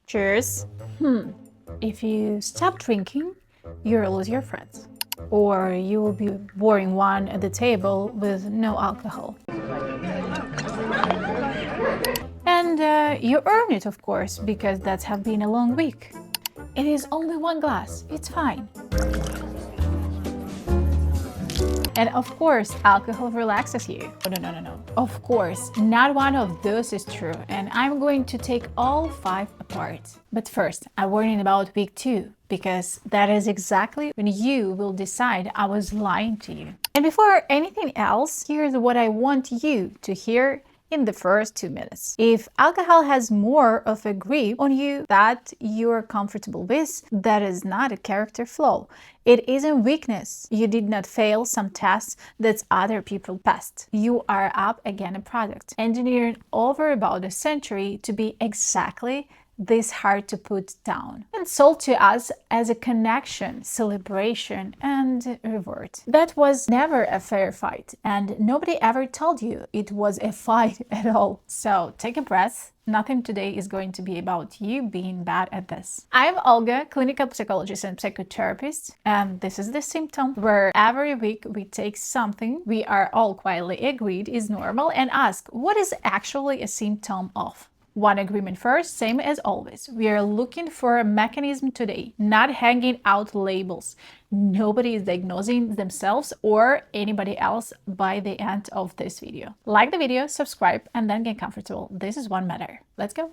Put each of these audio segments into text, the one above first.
Cheers. If you stop drinking, you'll lose your friends. Or you will be boring one at the table with no alcohol. And you earn it, of course, because that's have been a long week. It is only one glass. It's fine. And of course, alcohol relaxes you. No. Of course, not one of those is true, and I'm going to take all 5 apart. But first, I'm warning about week 2, because that is exactly when you will decide I was lying to you. And before anything else, here's what I want you to hear in the first 2 minutes. If alcohol has more of a grip on you that you're comfortable with, that is not a character flaw. It isn't weakness. You did not fail some tests that other people passed. You are up against a product, engineered over about a century to be exactly this hard to put down, and sold to us as a connection, celebration, and reward. That was never a fair fight, and nobody ever told you it was a fight at all. So take a breath. Nothing today is going to be about you being bad at this. I'm Olga, clinical psychologist and psychotherapist, and this is the Symptom, where every week we take something we are all quietly agreed is normal and ask what is actually a symptom of. One agreement first, same as always. We are looking for a mechanism today, not hanging out labels. Nobody is diagnosing themselves or anybody else by the end of this video. Like the video, subscribe, and then get comfortable. This is one matter. Let's go.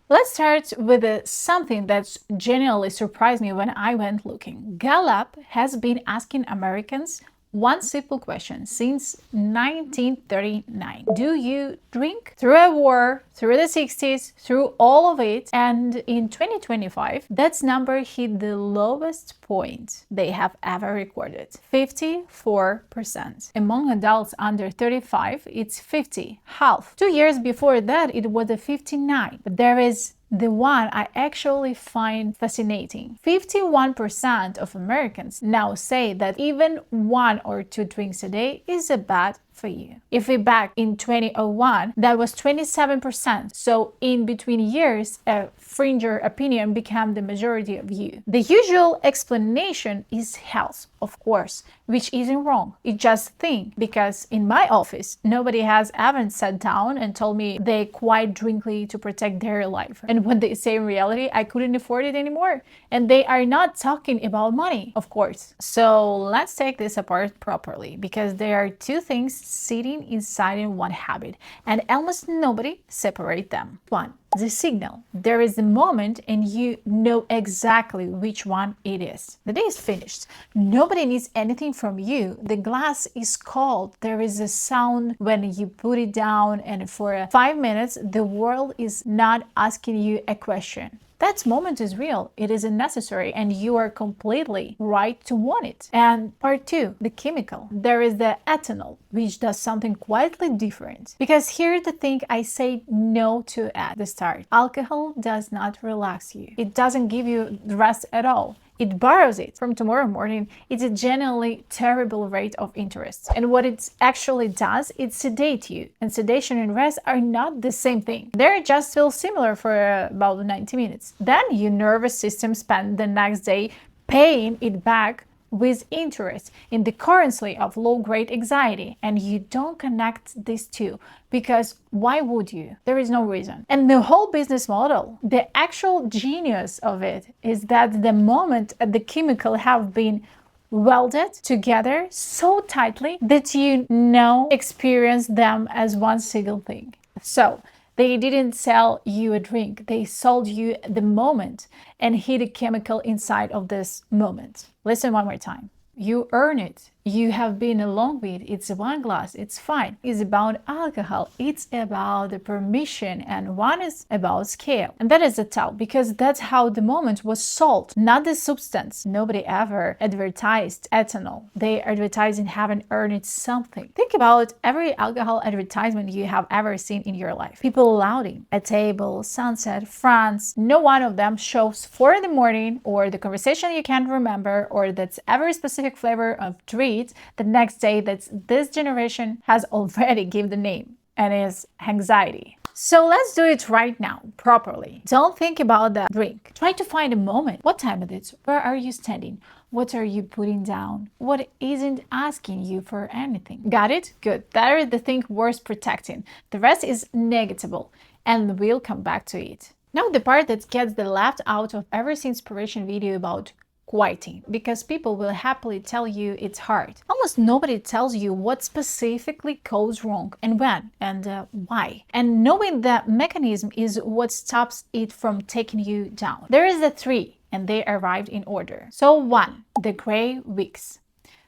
Let's start with something that genuinely surprised me when I went looking. Gallup has been asking Americans one simple question since 1939. Do you drink? Through a war, through the 60s, through all of it, and in 2025, that number hit the lowest point they have ever recorded, 54%. Among adults under 35, it's 50, half. 2 years before that, it was a 59. But there is the one I actually find fascinating. 51% of Americans now say that even 1 or 2 drinks a day is bad for you. If we back in 2001, that was 27%. So in between years, a fringier opinion became the majority of you. The usual explanation is health, of course, which isn't wrong. It's just thing, because in my office, nobody has ever sat down and told me they quit drinking to protect their life. And when they say in reality, I couldn't afford it anymore. And they are not talking about money, of course. So let's take this apart properly, because there are 2 things sitting inside in one habit, and almost nobody separate them. 1. The signal. There is a moment and you know exactly which one it is. The day is finished. Nobody needs anything from you. The glass is cold. There is a sound when you put it down, and for 5 minutes, the world is not asking you a question. That moment is real, it is necessary, and you are completely right to want it. And part 2, the chemical. There is the ethanol, which does something quietly different. Because here's the thing I say no to at the start. Alcohol does not relax you. It doesn't give you rest at all. It borrows it from tomorrow morning. It's a genuinely terrible rate of interest. And what it actually does, it sedates you. And sedation and rest are not the same thing. They just feel similar for about 90 minutes. Then your nervous system spends the next day paying it back with interest in the currency of low-grade anxiety, and you don't connect these two, because why would you? There is no reason. And the whole business model, the actual genius of it, is that the moment the chemical have been welded together so tightly that you now experience them as one single thing. So they didn't sell you a drink, they sold you the moment and hid a chemical inside of this moment. Listen one more time. You earn it. You have been along with it. It's one glass. It's fine. It's about alcohol. It's about the permission, and one is about scale. And that is a tell, because that's how the moment was sold, not the substance. Nobody ever advertised ethanol. They advertised in having earned something. Think about every alcohol advertisement you have ever seen in your life. People lauding a table, sunset, France. No one of them shows 4 in the morning, or the conversation you can't remember, or that's every specific flavor of drink eat the next day that this generation has already given the name, and is hangxiety. So let's do it right now, properly. Don't think about that drink. Try to find a moment. What time is it? Where are you standing? What are you putting down? What isn't asking you for anything? Got it? Good. That is the thing worth protecting. The rest is negatable, and we'll come back to it. Now the part that gets the left out of every inspiration video about quieting, because people will happily tell you it's hard. Almost nobody tells you what specifically goes wrong and when and why. And knowing that mechanism is what stops it from taking you down. There is the 3, and they arrived in order. So 1, the gray weeks.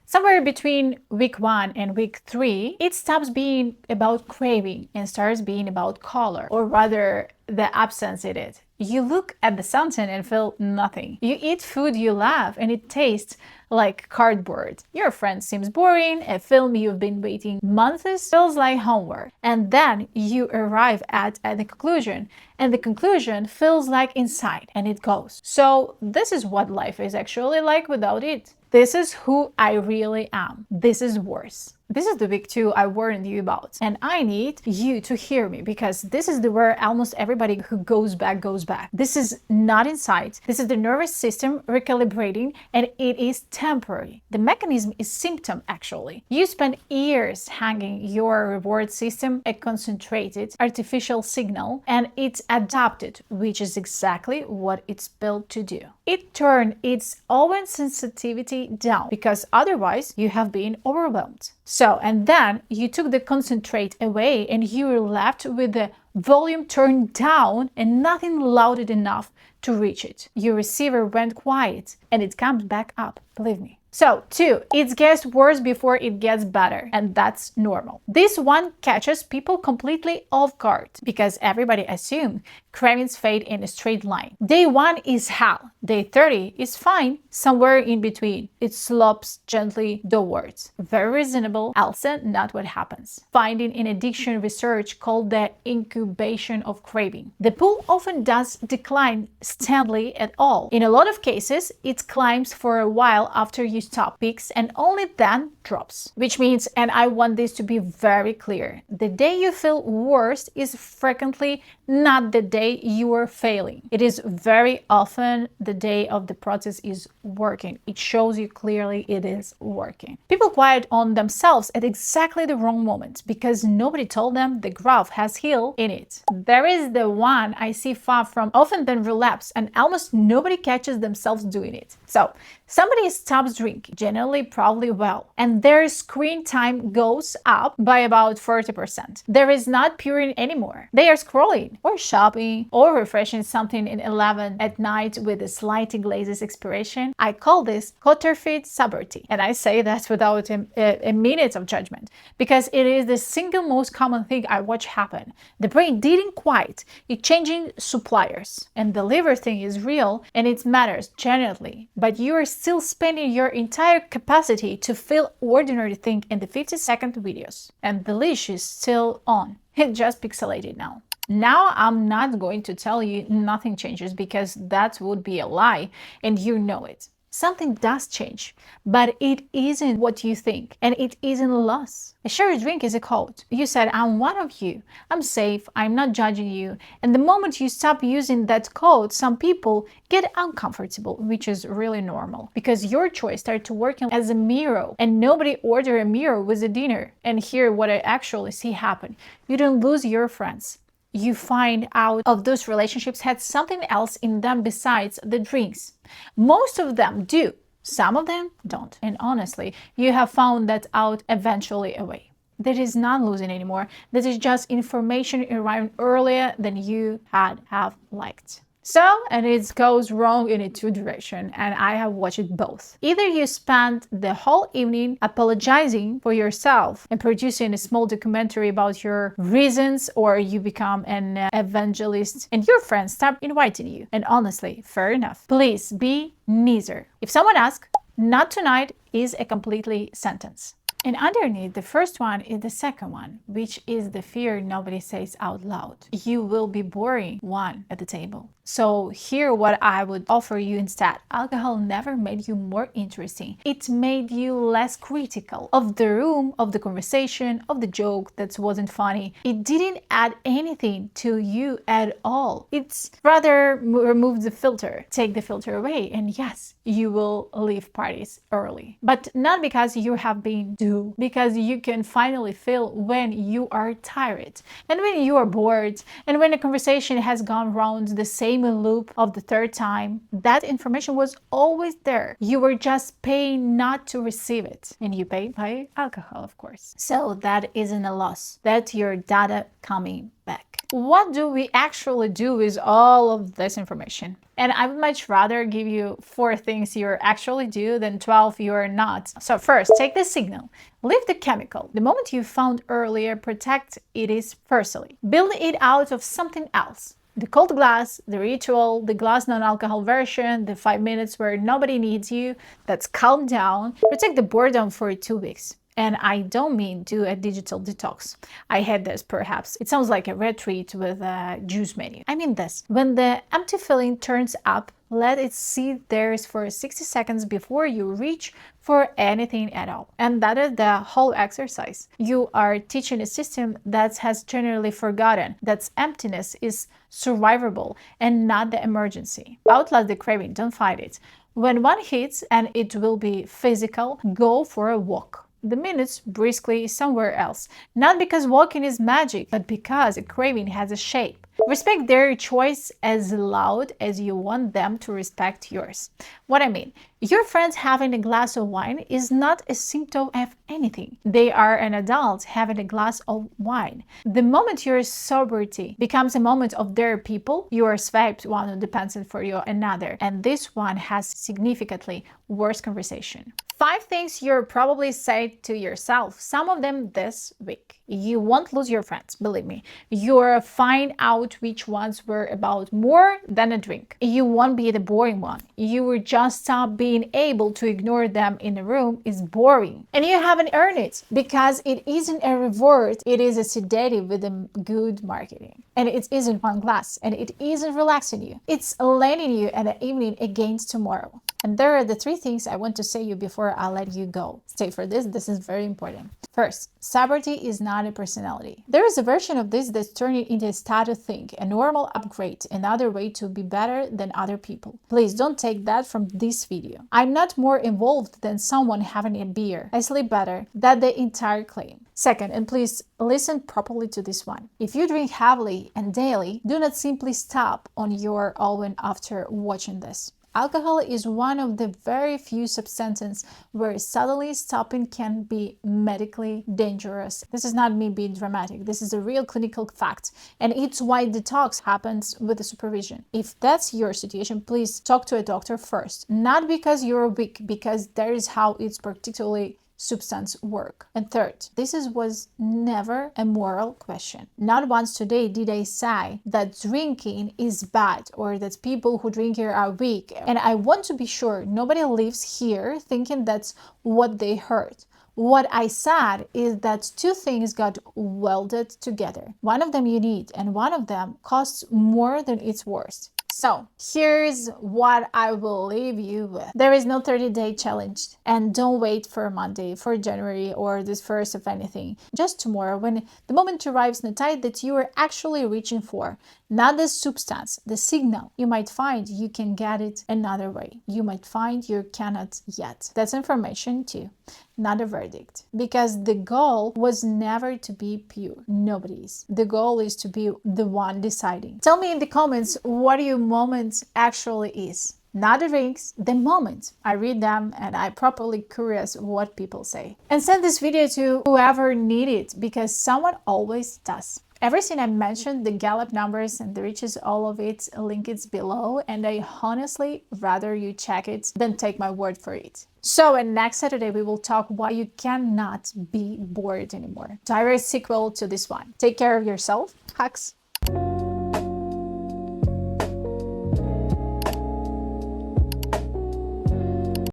Somewhere between week 1 and week 3, it stops being about craving and starts being about color, or rather the absence in it. You look at the sunset and feel nothing. You eat food you love and it tastes like cardboard. Your friend seems boring, a film you've been waiting months feels like homework. And then you arrive at the conclusion, and the conclusion feels like inside, and it goes. So this is what life is actually like without it. This is who I really am. This is worse. This is the week 2 I warned you about, and I need you to hear me, because this is the where almost everybody who goes back goes back. This is not inside. This is the nervous system recalibrating, and it is temporary. The mechanism is symptom, actually. You spend years hanging your reward system a concentrated artificial signal, and it's adapted, which is exactly what it's built to do. It turned its own sensitivity down, because otherwise you have been overwhelmed. So, and then you took the concentrate away, and you were left with the volume turned down and nothing loud enough to reach it. Your receiver went quiet, and it comes back up, believe me. So 2, it gets worse before it gets better, and that's normal. This one catches people completely off guard, because everybody assumes cravings fade in a straight line. Day 1 is hell. Day 30 is fine. Somewhere in between, it slopes gently downwards. Very reasonable, also not what happens. Finding in addiction research called the incubation of craving. The pool often does decline steadily at all. In a lot of cases, it climbs for a while after you stop, peaks, and only then drops. Which means, and I want this to be very clear, the day you feel worst is frequently not the day you are failing. It is very often the day of the process is working. It shows you clearly it is working. People quiet on themselves at exactly the wrong moment, because nobody told them the graph has healed in it. There is the one I see far from often then relapse, and almost nobody catches themselves doing it. So somebody stops drinking, generally probably well, and their screen time goes up by about 40%. There is not purine anymore. They are scrolling or shopping or refreshing something in 11 at night with a slightly glazed expiration. I call this counterfeit sobriety, and I say that without a minute of judgment, because it is the single most common thing I watch happen. The brain didn't quite. It's changing suppliers, and the liver thing is real and it matters genuinely, but you are still spending your entire capacity to feel ordinary thing in the 50-second videos, and the leash is still on. It just pixelated now. Now I'm not going to tell you nothing changes, because that would be a lie, and you know it. Something does change, but it isn't what you think, and it isn't a loss. A shared drink is a code. You said, I'm one of you, I'm safe, I'm not judging you, and the moment you stop using that code, some people get uncomfortable, which is really normal, because your choice started working as a mirror, and nobody ordered a mirror with a dinner. And here what I actually see happen: you don't lose your friends. You find out of those relationships had something else in them besides the drinks. Most of them do, some of them don't. And honestly, you have found that out eventually away. That is not losing anymore. That is just information arriving earlier than you have liked. So, and it goes wrong in a 2 direction, and I have watched it both. Either you spend the whole evening apologizing for yourself and producing a small documentary about your reasons, or you become an evangelist and your friends stop inviting you. And honestly, fair enough. Please be neither. If someone asks, not tonight is a completely sentence. And underneath the first one is the second one, which is the fear nobody says out loud. You will be boring one at the table. So here what I would offer you instead. Alcohol never made you more interesting. It made you less critical of the room, of the conversation, of the joke that wasn't funny. It didn't add anything to you at all. It's rather remove the filter, take the filter away, and yes, you will leave parties early. But not because you have been due, because you can finally feel when you are tired and when you are bored and when the conversation has gone round the same loop of the third time. That information was always there. You were just paying not to receive it, and you pay by alcohol, of course. So that isn't a loss. That's your data coming back. What do we actually do with all of this information? And I would much rather give you 4 things you actually do than 12 you're not. So first, take the signal. Leave the chemical. The moment you found earlier, protect it is personally. Build it out of something else. The cold glass, the ritual, the glass non-alcohol version, the 5 minutes where nobody needs you, that's calm down. Protect the boredom for 2 weeks. And I don't mean do a digital detox. I had this perhaps. It sounds like a retreat with a juice menu. I mean this. When the empty feeling turns up, let it sit there for 60 seconds before you reach for anything at all. And that is the whole exercise. You are teaching a system that has generally forgotten that emptiness is survivable and not the emergency. Outlast the craving, don't fight it. When one hits, and it will be physical, go for a walk. The minutes briskly somewhere else, not because walking is magic, but because a craving has a shape. Respect their choice as loud as you want them to respect yours. What I mean, your friends having a glass of wine is not a symptom of anything. They are an adult having a glass of wine. The moment your sobriety becomes a moment of their people, you are swiped one who depends for you another, and this one has significantly worse conversation. 5 things you're probably said to yourself, some of them this week. You won't lose your friends, believe me. You'll find out which ones were about more than a drink. You won't be the boring one. You will just stop being able to ignore them in a room is boring. And you haven't earned it because it isn't a reward, it is a sedative with a good marketing. And it isn't one glass, and it isn't relaxing you. It's landing you at an evening against tomorrow. And there are the 3 things I want to say you before I let you go. Stay for this is very important. First, sobriety is not a personality. There is a version of this that's turning into a status thing, a normal upgrade, another way to be better than other people. Please don't take that from this video. I'm not more involved than someone having a beer. I sleep better. That's the entire claim. Second, and please listen properly to this one. If you drink heavily and daily, do not simply stop on your own after watching this. Alcohol is one of the very few substances where suddenly stopping can be medically dangerous. This is not me being dramatic. This is a real clinical fact, and it's why detox happens with the supervision. If that's your situation, please talk to a doctor first. Not because you're weak, because that is how it's particularly substance work. And third, was never a moral question. Not once today did I say that drinking is bad or that people who drink here are weak. And I want to be sure nobody lives here thinking that's what they heard. What I said is that 2 things got welded together. One of them you need, and one of them costs more than it's worth. So here's what I will leave you with. There is no 30-day challenge, and don't wait for Monday, for January, or this first of anything. Just tomorrow, when the moment arrives in the tide that you are actually reaching for, not the substance, the signal. You might find you can get it another way. You might find you cannot yet. That's information too, not a verdict. Because the goal was never to be pure. Nobody's. The goal is to be the one deciding. Tell me in the comments what your moment actually is. Not the drinks, the moment. I read them and I'm properly curious what people say. And send this video to whoever needs it, because someone always does. Everything I mentioned, the Gallup numbers and the riches, all of it, link is below, and I honestly rather you check it than take my word for it. So, and next Saturday we will talk why you cannot be bored anymore. Direct sequel to this one. Take care of yourself. Hugs.